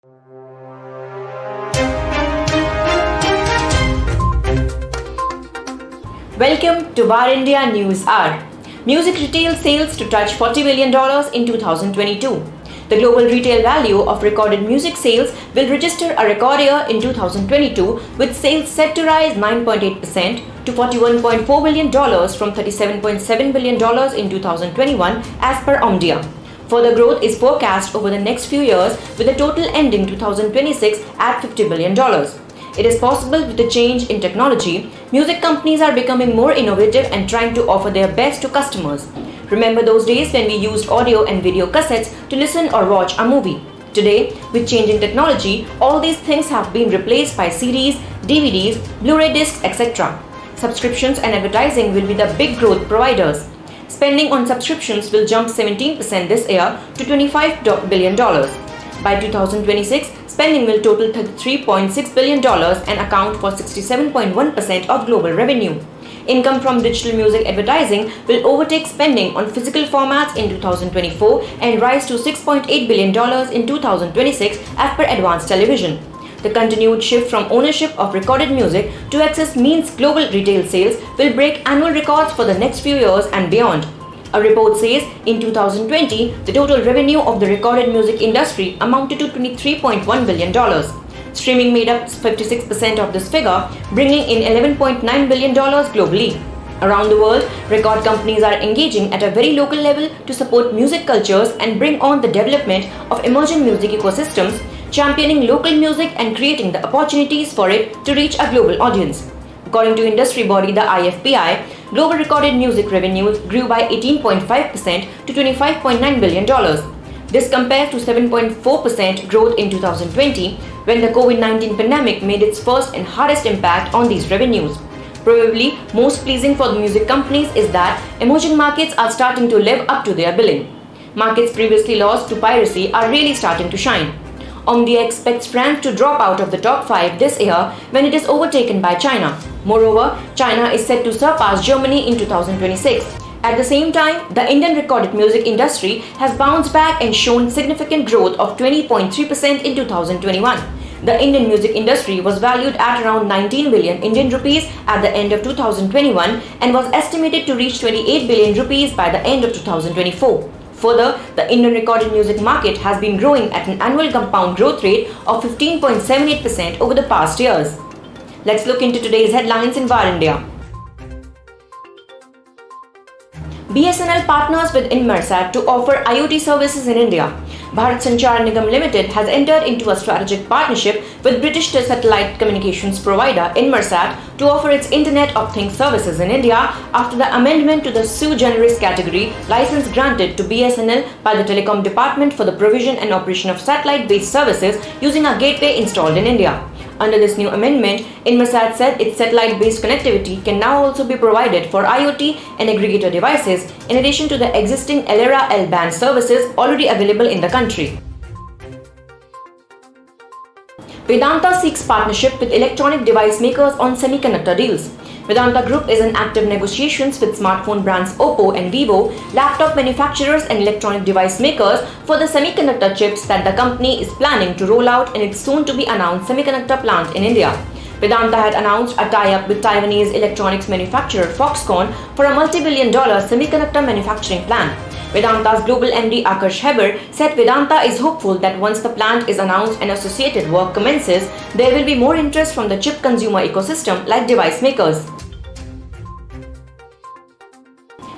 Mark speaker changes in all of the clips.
Speaker 1: Welcome to VARINDIA News Hour. Music retail sales to touch $40 billion in 2022. The global retail value of recorded music sales will register a record year in 2022, with sales set to rise 9.8% to $41.4 billion from $37.7 billion in 2021 as per Omdia. Further growth is forecast over the next few years, with a total ending 2026 at $50 billion. It is possible with the change in technology, music companies are becoming more innovative and trying to offer their best to customers. Remember those days when we used audio and video cassettes to listen or watch a movie? Today, with changing technology, all these things have been replaced by CDs, DVDs, Blu-Ray discs, etc. Subscriptions and advertising will be the big growth providers. Spending on subscriptions will jump 17% this year to $25 billion. By 2026, spending will total $33.6 billion and account for 67.1% of global revenue. Income from digital music advertising will overtake spending on physical formats in 2024 and rise to $6.8 billion in 2026 as per Advanced Television. The continued shift from ownership of recorded music to access means global retail sales will break annual records for the next few years and beyond. A report says in 2020, the total revenue of the recorded music industry amounted to $23.1 billion. Streaming made up 56% of this figure, bringing in $11.9 billion globally. Around the world, record companies are engaging at a very local level to support music cultures and bring on the development of emerging music ecosystems, championing local music and creating the opportunities for it to reach a global audience. According to industry body the IFPI, global recorded music revenues grew by 18.5% to $25.9 billion. This compares to 7.4% growth in 2020, when the COVID-19 pandemic made its first and hardest impact on these revenues. Probably most pleasing for the music companies is that emerging markets are starting to live up to their billing. Markets previously lost to piracy are really starting to shine. Omdia expects France to drop out of the top 5 this year when it is overtaken by China. Moreover, China is set to surpass Germany in 2026. At the same time, the Indian recorded music industry has bounced back and shown significant growth of 20.3% in 2021. The Indian music industry was valued at around 19 billion Indian rupees at the end of 2021 and was estimated to reach 28 billion rupees by the end of 2024. Further, the Indian recorded music market has been growing at an annual compound growth rate of 15.78% over the past years. Let's look into today's headlines in VARINDIA. BSNL partners with Inmarsat to offer IoT services in India. Bharat Sanchar Nigam Limited has entered into a strategic partnership with British satellite communications provider Inmarsat to offer its Internet of Things services in India after the amendment to the sui generis category license granted to BSNL by the Telecom Department for the provision and operation of satellite-based services using a gateway installed in India. Under this new amendment, Inmarsat said its satellite-based connectivity can now also be provided for IoT and aggregator devices, in addition to the existing LERA L-band services already available in the country. Vedanta seeks partnership with electronic device makers on semiconductor deals. Vedanta Group is in active negotiations with smartphone brands Oppo and Vivo, laptop manufacturers and electronic device makers for the semiconductor chips that the company is planning to roll out in its soon-to-be-announced semiconductor plant in India. Vedanta had announced a tie-up with Taiwanese electronics manufacturer Foxconn for a multi-billion-dollar semiconductor manufacturing plant. Vedanta's global MD Akash Heber said Vedanta is hopeful that once the plant is announced and associated work commences, there will be more interest from the chip consumer ecosystem like device makers.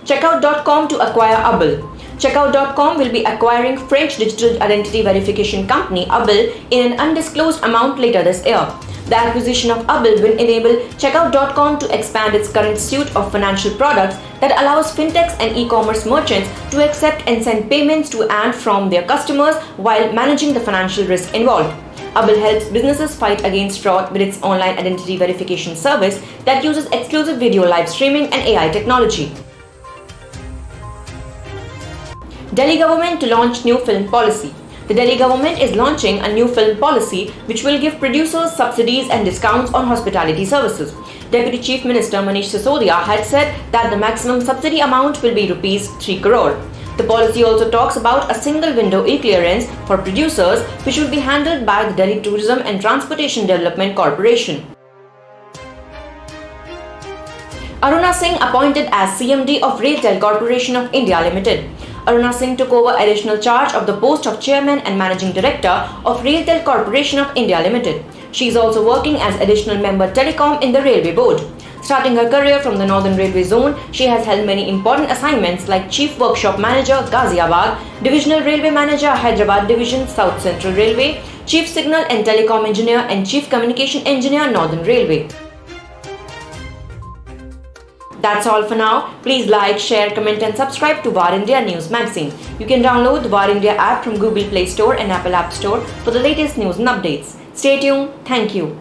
Speaker 1: Checkout.com to acquire Ubble. Checkout.com will be acquiring French digital identity verification company Ubble in an undisclosed amount later this year. The acquisition of Ubble will enable Checkout.com to expand its current suite of financial products that allows fintechs and e-commerce merchants to accept and send payments to and from their customers while managing the financial risk involved. Ubble helps businesses fight against fraud with its online identity verification service that uses exclusive video live streaming and AI technology. Delhi government to launch new film policy. The Delhi government is launching a new film policy which will give producers subsidies and discounts on hospitality services. Deputy Chief Minister Manish Sisodia had said that the maximum subsidy amount will be Rs 3 crore. The policy also talks about a single window e-clearance for producers, which will be handled by the Delhi Tourism and Transportation Development Corporation. Aruna Singh appointed as CMD of RailtelCorporation of India Limited. Aruna Singh took over additional charge of the post of Chairman and Managing Director of RailtelCorporation of India Limited. She is also working as additional member Telecom in the Railway Board. Starting her career from the Northern Railway Zone, she has held many important assignments like Chief Workshop Manager, Ghaziabad, Divisional Railway Manager, Hyderabad Division, South Central Railway, Chief Signal and Telecom Engineer and Chief Communication Engineer, Northern Railway. That's all for now. Please like, share, comment and subscribe to VARINDIA News Magazine. You can download the VARINDIA app from Google Play Store and Apple App Store for the latest news and updates. Stay tuned. Thank you.